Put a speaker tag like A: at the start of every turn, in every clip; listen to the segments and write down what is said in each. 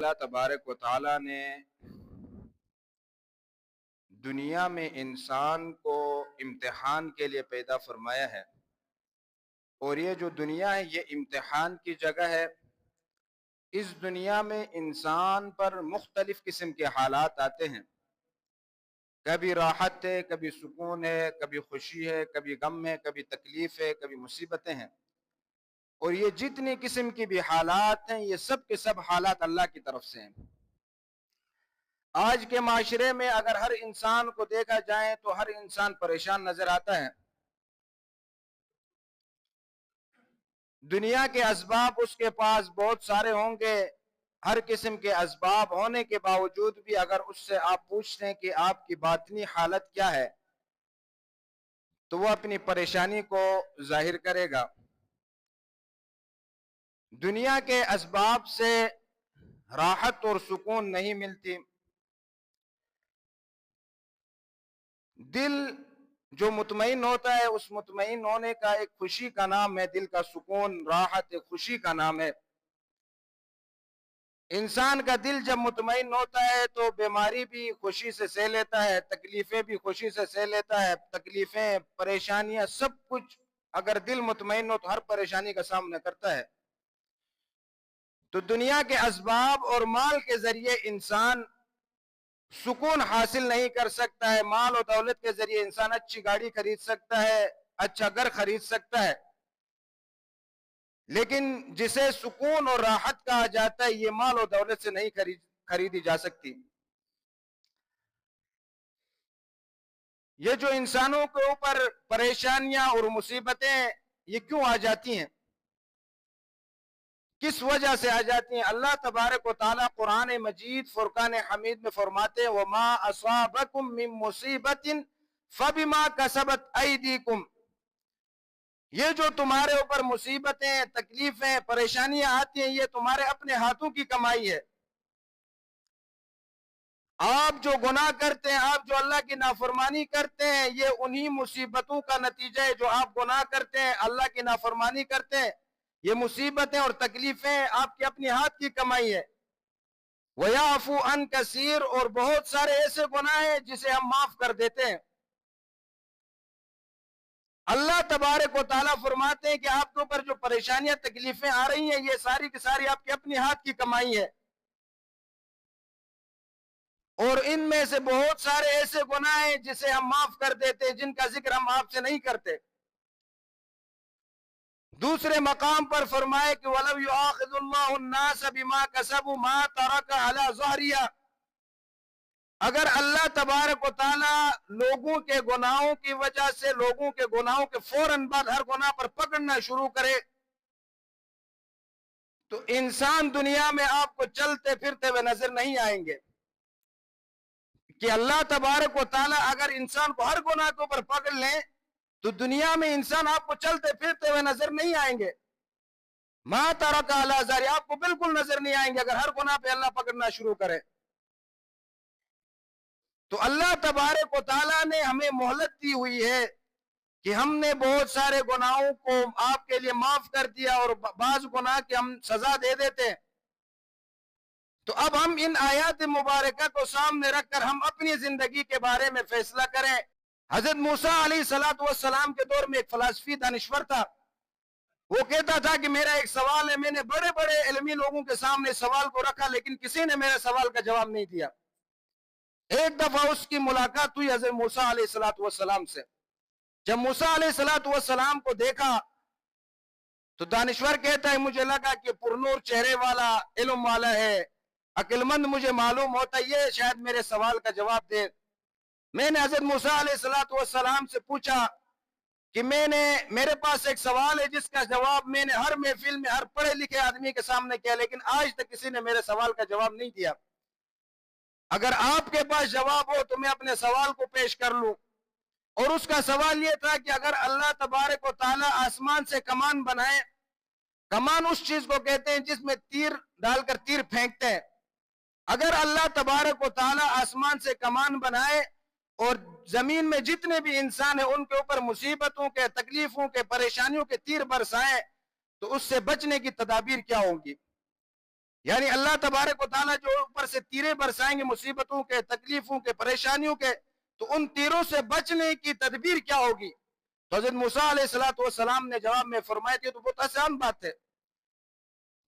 A: अल्लाह तबारक व तआला ने दुनिया में इंसान को इम्तिहान के लिए पैदा फरमाया है और ये जो दुनिया है ये इम्तिहान की जगह है। इस दुनिया में इंसान पर मुख्तलिफ किस्म के हालात आते हैं, कभी राहत है, कभी सुकून है, कभी खुशी है, कभी गम है, कभी तकलीफ है, कभी मुसीबतें हैं। और ये जितनी किस्म की भी हालात हैं ये सब के सब हालात अल्लाह की तरफ से हैं। आज के माशरे में अगर हर इंसान को देखा जाए तो हर इंसान परेशान नजर आता है। दुनिया के असबाब उसके पास बहुत सारे होंगे, हर किस्म के असबाब होने के बावजूद भी अगर उससे आप पूछते हैं कि आपकी बातनी हालत क्या है तो वह अपनी परेशानी को जाहिर करेगा। दुनिया के असबाब से राहत और सुकून नहीं मिलती। दिल जो मुतमईन होता है उस मुतमईन होने का एक खुशी का नाम है, दिल का सुकून, राहत एक खुशी का नाम है। इंसान का दिल जब मुतमईन होता है तो बीमारी भी खुशी से सह लेता है, तकलीफें भी खुशी से सह लेता है। तकलीफें, परेशानियां, सब कुछ अगर दिल मुतमईन हो तो हर परेशानी का सामना करता है। तो दुनिया के असबाब और माल के जरिए इंसान सुकून हासिल नहीं कर सकता है। माल और दौलत के जरिए इंसान अच्छी गाड़ी खरीद सकता है, अच्छा घर खरीद सकता है, लेकिन जिसे सुकून और राहत कहा जाता है ये माल और दौलत से नहीं खरीदी जा सकती। ये जो इंसानों के ऊपर परेशानियां और मुसीबतें ये क्यों आ जाती हैं, किस वजह से आ जाती हैं? अल्लाह तबारक व तआला कुरान मजीद फुरकान हमीद में फरमाते हैं, वमा असाबकुम मिन मुसीबतिन फबिमा कसबत ऐदीकुम। ये जो तुम्हारे ऊपर मुसीबतें, तकलीफें, परेशानियां आती हैं ये तुम्हारे अपने हाथों की कमाई है। आप जो गुनाह करते हैं, आप जो अल्लाह की नाफरमानी करते हैं, ये उन्हीं मुसीबतों का नतीजा है। जो आप गुनाह करते हैं, अल्लाह की नाफरमानी करते हैं, ये मुसीबतें और तकलीफें आपकी अपनी हाथ की कमाई है। वयाफू अन कसीर, और बहुत सारे ऐसे गुनाह हैं जिसे हम माफ कर देते हैं। अल्लाह तबारक व तआला फरमाते हैं कि आपके ऊपर जो परेशानियां, तकलीफें आ रही हैं ये सारी की सारी आपके अपनी हाथ की कमाई है। और इनमें से बहुत सारे ऐसे गुनाह हैं जिसे हम माफ कर देते हैं, जिनका जिक्र हम आपसे नहीं करते। दूसरे मकाम पर फरमाए कि वलव युआखिदुल्लाहु अन्नास बिमा कसबू मा तरक अला ज़हरिया। अगर अल्लाह तबारक व तआला लोगों के गुनाहों की वजह से, लोगों के गुनाहों के फौरन बाद हर गुनाह पर पकड़ना शुरू करे तो इंसान दुनिया में आपको चलते फिरते हुए नजर नहीं आएंगे। कि अल्लाह तबारक व तआला अगर इंसान को हर गुनाह के ऊपर पकड़ ले तो दुनिया में इंसान आपको चलते फिरते हुए नजर नहीं आएंगे। मा तरक अला ज़हरी, आपको बिल्कुल नजर नहीं आएंगे अगर हर गुनाह पे अल्लाह पकड़ना शुरू करे। तो अल्लाह तबारक व तआला ने हमें मोहलत दी हुई है कि हमने बहुत सारे गुनाहों को आपके लिए माफ कर दिया और बाज गुनाह की हम सजा दे देते हैं। तो अब हम इन आयात मुबारक को सामने रखकर हम अपनी जिंदगी के बारे में फैसला करें। हजरत मूसा अलैहिस्सलातु वस्सलाम के दौर में एक फलसफी दानिश्वर था। वो कहता था कि मेरा एक सवाल है, मैंने बड़े बड़े इल्मी लोगों के सामने सवाल को रखा लेकिन किसी ने मेरे सवाल का जवाब नहीं दिया। एक दफा उसकी मुलाकात हुई हजरत मूसा अलैहिस्सलातु वस्सलाम से। जब मूसा अलैहिस्सलातु वस्सलाम को देखा तो दानिश्वर कहता है मुझे लगा कि पुरनूर चेहरे वाला, इल्म वाला है, अक्लमंद मुझे मालूम होता है, ये शायद मेरे सवाल का जवाब दे। मैंने हजरत मूसा अलैहिस्सलातु वस्सलाम से पूछा कि मेरे पास एक सवाल है जिसका जवाब मैंने हर महफिल में हर पढ़े लिखे आदमी के सामने किया लेकिन आज तक किसी ने मेरे सवाल का जवाब नहीं दिया। अगर आपके पास जवाब हो तो मैं अपने सवाल को पेश कर लूं। और उसका सवाल यह था कि अगर अल्लाह तबारक व तआला आसमान से कमान बनाए, कमान उस चीज को कहते हैं जिसमें तीर डालकर तीर फेंकते हैं, अगर अल्लाह तबारक व तआला आसमान से कमान बनाए और जमीन में जितने भी इंसान है उनके ऊपर मुसीबतों के, तकलीफों के, परेशानियों के तीर बरसाए तो उससे बचने की तदाबीर क्या होंगी? यानी अल्लाह तबारक व तआला जो ऊपर से तीरे बरसाएंगे मुसीबतों के, तकलीफों के, परेशानियों के, तो उन तीरों से बचने की तदबीर क्या होगी? तो हज़रत मूसा अलैहिस्सलाम ने जवाब में फरमाया कि तो बहुत आसान बात है,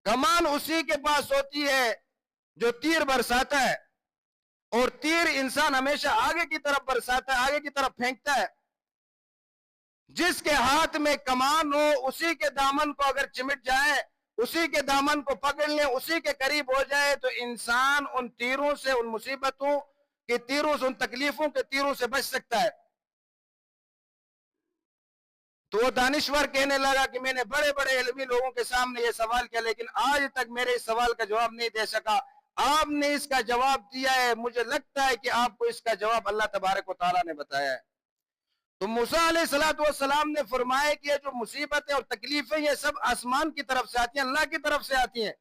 A: कमान उसी के पास होती है जो तीर बरसाता है, और तीर इंसान हमेशा आगे की तरफ बरसाता है, आगे की तरफ फेंकता है। जिसके हाथ में कमान हो उसी के दामन को अगर चिमट जाए, उसी के दामन को पकड़ ले, उसी के करीब हो जाए, तो इंसान उन तीरों से, उन मुसीबतों के तीरों से, उन तकलीफों के तीरों से बच सकता है। तो वो दानिश्वर कहने लगा कि मैंने बड़े बड़े इल्मी लोगों के सामने ये सवाल किया, लेकिन आज तक मेरे इस सवाल का जवाब नहीं दे सका। आपने इसका जवाब दिया है, मुझे लगता है कि आपको इसका जवाब अल्लाह तबारक व तआला ने बताया है। तो मूसा अलैहिस्सलाम ने फरमाया कि ये जो मुसीबतें और तकलीफें ये सब आसमान की तरफ से आती हैं, अल्लाह की तरफ से आती हैं।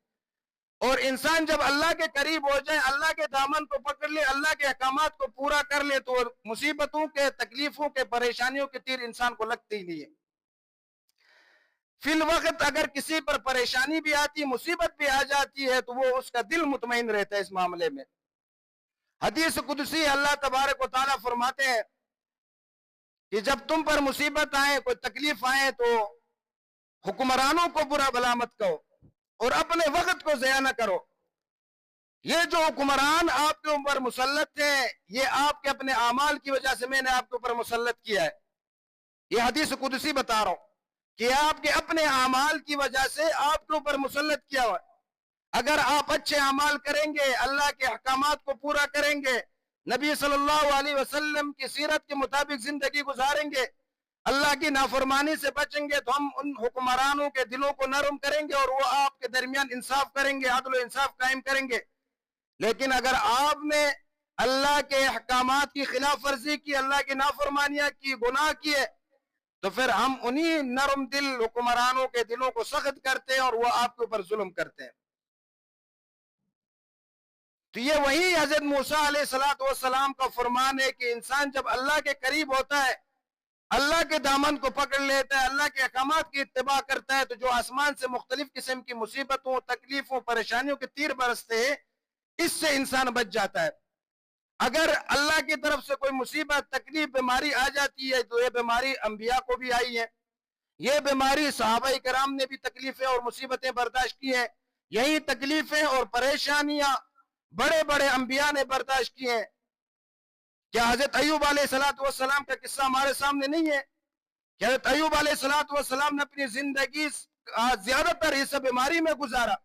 A: और इंसान जब अल्लाह के करीब हो जाए, अल्लाह के दामन को पकड़ ले, अल्लाह के अहकामात को पूरा कर ले, तो मुसीबतों के, तकलीफों के, परेशानियों के तीर इंसान को लगते ही नहीं है। फिल वक्त अगर किसी पर परेशानी भी आती, मुसीबत भी आ जाती है, तो वो उसका दिल मुतमईन रहता है इस मामले में। हदीस कुदसी अल्लाह तबारक व तआला फरमाते हैं कि जब तुम पर मुसीबत आए, कोई तकलीफ आए, तो हुक्मरानों को बुरा भला मत कहो और अपने वक्त को ज़या न करो। ये जो हुक्मरान आपके ऊपर मुसल्लत है, ये आपके अपने आमाल की वजह से मैंने आपके ऊपर मुसल्लत किया है। ये हदीस कुदसी बता रहा हूं कि आपके अपने आमाल की वजह से आपके ऊपर मुसल्लत किया हुआ। अगर आप अच्छे अमाल करेंगे, अल्लाह के अहकामात को पूरा करेंगे, नबी सल्लल्लाहु अलैहि वसल्लम की सीरत के मुताबिक जिंदगी गुजारेंगे, अल्लाह की नाफरमानी से बचेंगे, तो हम उन हुक्मरानों के दिलों को नरम करेंगे और वो आपके दरमियान इंसाफ करेंगे, अदल इंसाफ कायम करेंगे। लेकिन अगर आपने अल्लाह के अहकामात की खिलाफ वर्जी की, अल्लाह की नाफरमानियां की, गुनाह किए, तो फिर हम उन्हीं नरम दिल हुक्मरानों के दिलों को सख्त करते हैं और वो आपके ऊपर जुल्म करते हैं। तो ये वही हजरत मूसा अलैहिस्सलाम का फरमान है कि इंसान जब अल्लाह के करीब होता है, अल्लाह के दामन को पकड़ लेता है, अल्लाह के अहकामात की इत्तिबा करता है, तो जो आसमान से मुख्तलिफ किस्म की मुसीबतों, तकलीफों, परेशानियों के तीर बरसते हैं, इससे इंसान बच जाता है। अगर अल्लाह की तरफ से कोई मुसीबत, तकलीफ, बीमारी आ जाती है, तो ये बीमारी अंबिया को भी आई है, ये बीमारी सहाबा कराम ने भी तकलीफें और मुसीबतें बर्दाश्त की हैं, यही तकलीफें और परेशानियां बड़े बड़े अंबिया ने बर्दाश्त की हैं। क्या हजरत अय्यूब अलैहिस्सलाम का किस्सा हमारे सामने नहीं है? क्या हजरत अय्यूब अलैहिस्सलाम ने अपनी जिंदगी ज्यादातर हिस्सा बीमारी में गुजारा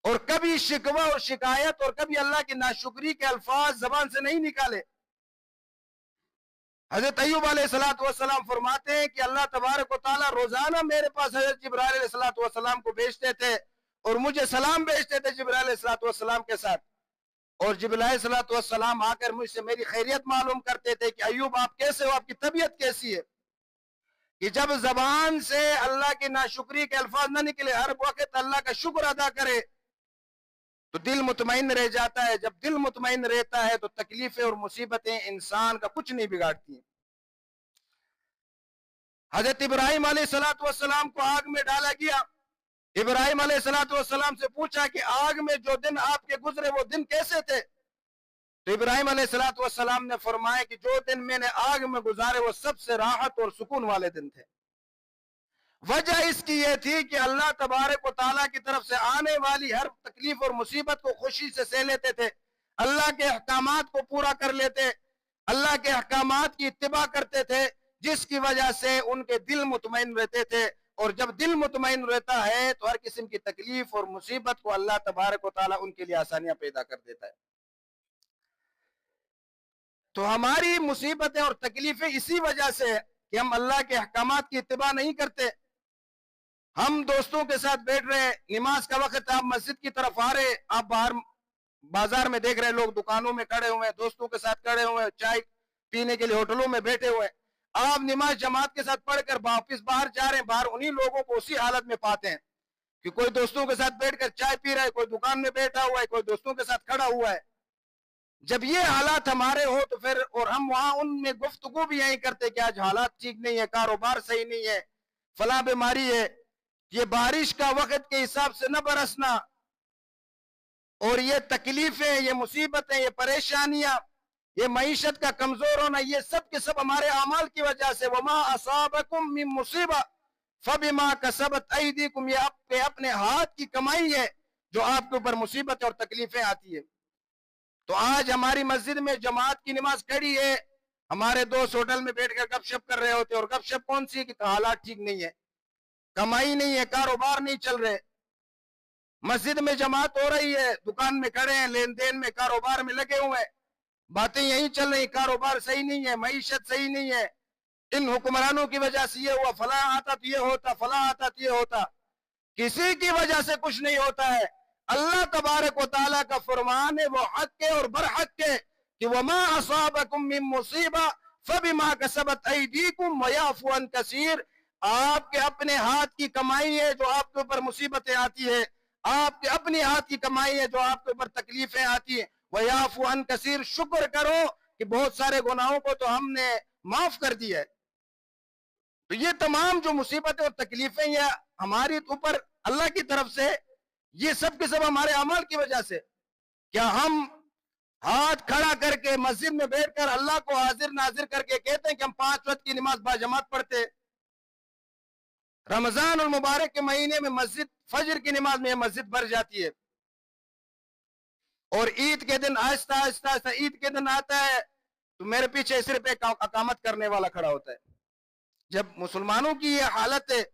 A: और कभी शिकवा और शिकायत और कभी अल्लाह की नाशुक्री के अल्फाज जबान से नहीं निकाले। हजरत अय्यूब अलैहिस्सलाम फरमाते हैं कि अल्लाह तबारक व तआला रोजाना मेरे पास हजरत जिब्राइल अलैहिस्सलाम को भेजते थे और मुझे सलाम भेजते थे जिब्राइल अलैहिस्सलाम के साथ, और जिब्राइल अलैहिस्सलाम आकर मुझसे मेरी खैरियत मालूम करते थे कि अय्यूब आप कैसे हो, आपकी तबीयत कैसी है। कि जब जबान से अल्लाह की नाशुक्री के अल्फाज न निकले, हर वक्त अल्लाह का शुक्र अदा करे, तो दिल मुतमईन रह जाता है। जब दिल मुतमईन रहता है तो तकलीफें और मुसीबतें इंसान का कुछ नहीं बिगाड़ती। हजरत इब्राहिम अलैहिस्सलाम को आग में डाला गया। इब्राहिम अलैहिस्सलाम से पूछा कि आग में जो दिन आपके गुजरे वो दिन कैसे थे? तो इब्राहिम अलैहिस्सलाम ने फरमाया कि जो दिन मैंने आग में गुजारे वो सबसे राहत और सुकून वाले दिन थे। वजह इसकी यह थी कि अल्लाह तबारक व तआला की तरफ से आने वाली हर तकलीफ और मुसीबत को खुशी से सह लेते थे, अल्लाह के अहकामात को पूरा कर लेते, अल्लाह के अहकामात की इत्तिबा करते थे, जिसकी वजह से उनके दिल मुतमईन रहते थे। और जब दिल मुतमईन रहता है तो हर किस्म की तकलीफ और मुसीबत को अल्लाह तबारक व तआला उनके लिए आसानियां पैदा कर देता है। तो हमारी मुसीबतें और तकलीफें इसी वजह से है कि हम अल्लाह के अहकामात की इत्तिबा नहीं करते। हम दोस्तों के साथ बैठ रहे, नमाज का वक्त, आप मस्जिद की तरफ आ रहे, आप बाहर बाजार में देख रहे लोग दुकानों में खड़े हुए, दोस्तों के साथ खड़े हुए, चाय पीने के लिए होटलों में बैठे हुए, आप नमाज जमात के साथ पढ़कर वापिस बाहर जा रहे हैं, बाहर उन्हीं लोगों को उसी हालत में पाते हैं कि कोई दोस्तों के साथ बैठकर चाय पी रहा है, कोई दुकान में बैठा हुआ है, कोई दोस्तों के साथ खड़ा हुआ है। जब ये हालात हमारे हो तो फिर, और हम वहां उनमें गुफ्तगू भी यही करते कि आज हालात ठीक नहीं है, कारोबार सही नहीं है, फला बीमारी है, ये बारिश का वक्त के हिसाब से न बरसना और ये तकलीफें, ये मुसीबतें, ये परेशानियां, ये मईशत का कमजोर होना, ये सब के सब हमारे अमाल की वजह से। वमा असाबकुम मिन मुसीबा फबिमा कसबत ऐदीकुम, ये आपके अपने हाथ की कमाई है जो आपके ऊपर मुसीबत और तकलीफें आती है। तो आज हमारी मस्जिद में जमात की नमाज खड़ी है, हमारे दोस्त होटल में बैठकर गपशप कर रहे होते, और गपशप कौन सी है कि हालात ठीक नहीं है, कमाई नहीं है, कारोबार नहीं चल रहे। मस्जिद में जमात हो रही है, दुकान में खड़े हैं, लेन देन में, कारोबार में लगे हुए हैं, बातें यही चल रही, कारोबार सही नहीं है, मईशत सही नहीं है, इन हुक्मरानों की वजह से ये हुआ, फला आता तो ये होता, फला आता तो ये होता। किसी की वजह से कुछ नहीं होता है। अल्लाह तबारक व तआला का फरमान है, वो हक के और बरहक के, कि वमा असाबकुम मिन मुसीबा फबिमा कसबत ऐदीकुम व याफू अन कसीर, आपके अपने हाथ की कमाई है जो आपके ऊपर मुसीबतें आती है, आपके अपने हाथ की कमाई है जो आपके ऊपर तकलीफें आती है। व याफू अन कसीर, शुक्र करो कि बहुत सारे गुनाहों को तो हमने माफ कर दिया है। तो ये तमाम जो मुसीबतें और तकलीफें ये हमारे ऊपर अल्लाह की तरफ से, ये सब के सब हमारे अमल की वजह से। क्या हम हाथ खड़ा करके मस्जिद में बैठकर अल्लाह को हाजिर नाजिर करके कहते हैं कि हम 5 वक्त की नमाज बाजमात पढ़ते? रमजान और मुबारक के महीने में मस्जिद फजर की नमाज में मस्जिद भर जाती है, और ईद के दिन आहिस्ता आहिस्ता आहिस्ता ईद के दिन आता है तो मेरे पीछे सिर्फ एक अकामत करने वाला खड़ा होता है। जब मुसलमानों की ये हालत है,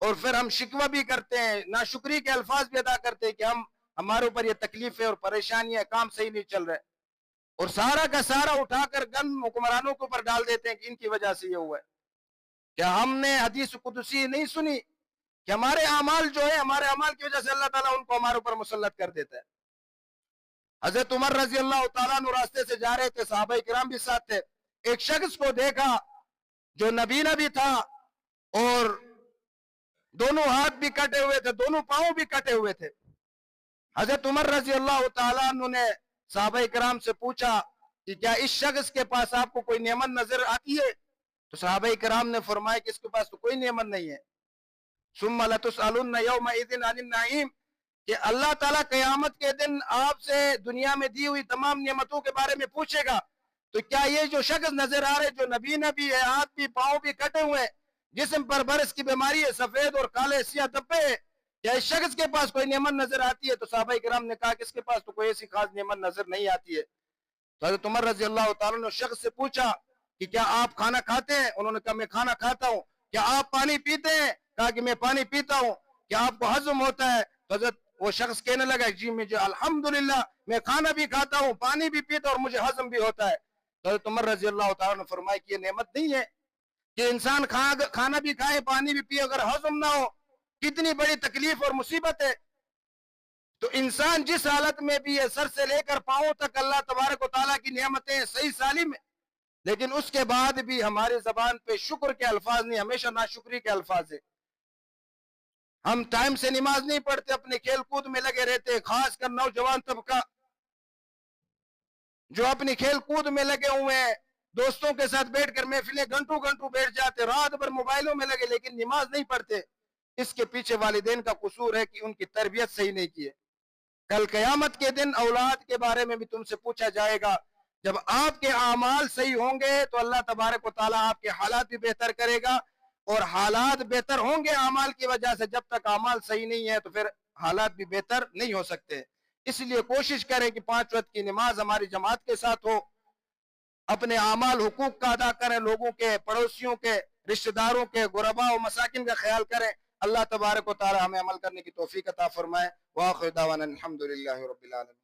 A: और फिर हम शिकवा भी करते हैं, नाशुक्री के अल्फाज भी अदा करते हैं कि हमारे ऊपर ये तकलीफ है और परेशानियां, काम सही नहीं चल रहा है, और सारा का सारा उठाकर गन हुक्मरानों के ऊपर डाल देते हैं कि इनकी वजह से ये हुआ है। क्या हमने हदीस कुदसी नहीं सुनी कि हमारे अमाल जो है, हमारे अमाल की वजह से अल्लाह ताला उनको हमारे ऊपर मुसल्लत कर देता है। हजरत उमर रजी अल्लाह ताला अन्हु रास्ते से जा रहे थे, सहाबा किराम भी साथ थे, एक शख्स को देखा जो नबीना भी था और दोनों हाथ भी कटे हुए थे, दोनों पांव भी कटे हुए थे। हजरत उमर रजी अल्लाह ताला अन्हु ने सहाबा किराम से पूछा कि क्या इस शख्स के पास आपको कोई नेमत नजर आती है? तो सहाबा किराम ने फरमाया कि इसके पास तो कोई नेमत नहीं है। सुम्मा लतुसअलुन्ना यौमइज़िन अनिन नईम, कि अल्लाह ताला कयामत के दिन आपसे दुनिया में दी हुई तमाम नेमतों के बारे में पूछेगा। तो क्या ये जो शख्स नजर आ रहे, जो नबीना भी है, हाथ भी पांव भी कटे हुए, जिस्म पर बरस की बीमारी है, सफेद और काले सिया धब्बे है, क्या इस शख्स के पास कोई नेमत नजर आती है? तो सहाबा किराम ने कहा कि इसके पास तो कोई ऐसी खास नेमत नजर नहीं आती है। तो हज़रत उमर रज़ी अल्लाह तआला ने शख्स से पूछा कि क्या आप खाना खाते हैं? उन्होंने कहा मैं खाना खाता हूँ। क्या आप पानी पीते हैं? कहा कि मैं पानी पीता हूँ। क्या आपको हजम होता है? तो हजरत वो शख्स कहने लगा जी मुझे अल्हम्दुलिल्लाह, मैं खाना भी खाता हूँ, पानी भी पीता हूँ और मुझे हजम भी होता है। तो हज़रत उमर रज़ी अल्लाह तआला ने फरमाया कि ये नेमत नहीं है कि इंसान खाना भी खाए, पानी भी पिए, अगर हजम ना हो कितनी बड़ी तकलीफ और मुसीबत है। तो इंसान जिस हालत में भी है, सर से लेकर पांव तक अल्लाह तबारक व तआला की नेमतें सही सालिम है, लेकिन उसके बाद भी हमारी जबान पे शुक्र के अल्फाज नहीं, हमेशा नाशुक्री के अल्फाज है। हम टाइम से नमाज नहीं पढ़ते, अपने खेल कूद में लगे रहते हैं, खासकर नौजवान तबका जो अपनी खेल कूद में लगे हुए हैं, दोस्तों के साथ बैठकर महफिलें घंटों घंटों बैठ जाते, रात भर मोबाइलों में लगे, लेकिन नमाज नहीं पढ़ते। इसके पीछे वालिदैन का कसूर है कि उनकी तरबियत सही नहीं की है। कल कयामत के दिन औलाद के बारे में भी तुमसे पूछा जाएगा। जब आपके आमाल सही होंगे तो अल्लाह तबारक व तआला आपके हालात भी बेहतर करेगा, और हालात बेहतर होंगे आमाल की वजह से। जब तक आमाल सही नहीं है तो फिर हालात भी बेहतर नहीं हो सकते। इसलिए कोशिश करें कि 5 वक्त की नमाज हमारी जमात के साथ हो, अपने आमाल हुकूक का अदा करें, लोगों के, पड़ोसियों के, रिश्तेदारों के, गुरबा और मसाकिन का ख्याल करें। अल्लाह तबारक व तआला हमें अमल करने की तौफीक अता फरमाए। व आखिर दावाना अल्हम्दुलिल्लाहि रब्बिल आलमीन।